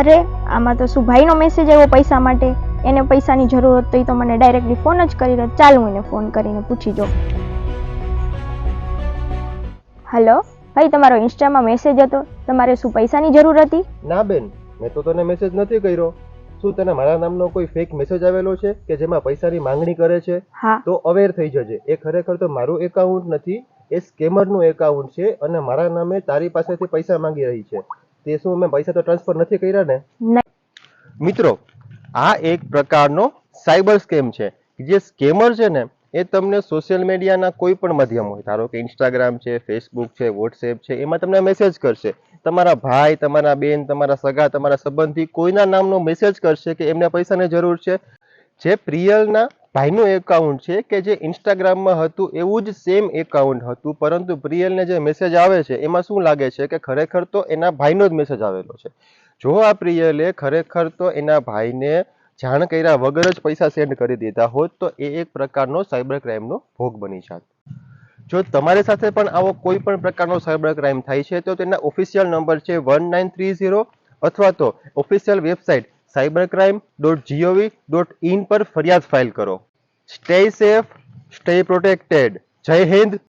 અરે આમાં તો શું ભાઈનો મેસેજ આવ્યો પૈસા માટે. એને પૈસાની જરૂર હોત તો એ તો મને ડાયરેક્ટલી ફોન જ કરી રહ્યો. ચાલ હું એને ફોન કરીને પૂછી જો. હલો ભાઈ, તમારો ઇન્સ્ટામાં મેસેજ હતો, તમારે શું પૈસાની જરૂર હતી? ના બેન, મેં તો તને મેસેજ નથી કર્યો. શું તને મારા નામનો કોઈ ફેક મેસેજ આવેલો છે કે જેમાં પૈસાની માંગણી કરે છે? હા. તો અવેર થઈ જજે. એ ખરેખર તો મારું એકાઉન્ટ નથી, એ સ્કેમરનું એકાઉન્ટ છે અને મારા નામે તારી પાસેથી પૈસા માંગી રહી છે. તે શું મેં પૈસા તો ટ્રાન્સફર નથી કર્યા ને? મિત્રો, આ એક પ્રકારનો સાયબર સ્કેમ છે. જે સ્કેમર છે ને, એ તમને સોશિયલ મીડિયાના કોઈ પણ માધ્યમ હોય, ધારો કે ઇન્સ્ટાગ્રામ છે, ફેસબુક છે, વોટ્સએપ છે, એમાં તમને મેસેજ કરશે. તમારા ભાઈ, તમારા બેન, તમારા સગા, તમારા સંબંધી કોઈના નામનો મેસેજ કરશે કે એમને પૈસાની જરૂર છે. જે પ્રિયલના ભાઈનું એકાઉન્ટ છે કે જે ઇન્સ્ટાગ્રામમાં હતું એવું જ સેમ એકાઉન્ટ હતું, પરંતુ પ્રિયલને જે મેસેજ આવે છે એમાં શું લાગે છે કે ખરેખર તો એના ભાઈનો જ મેસેજ આવેલો છે. જો આ પ્રિયલે ખરેખર તો એના ભાઈને જાણ કર્યા વગર જ પૈસા સેન્ડ કરી દીધા હોત તો એ એક પ્રકારનો સાયબર ક્રાઇમનો ભોગ બની જાત. જો તમારી સાથે પણ આવો કોઈ પણ પ્રકારનો સાયબર ક્રાઇમ થાય છે તો તેના ઓફિશિયલ નંબર છે 1930 અથવા તો ઓફિશિયલ વેબસાઇટ cybercrime.gov.in પર ફરિયાદ ફાઇલ કરો. Stay safe, stay protected. જય હિન્દ.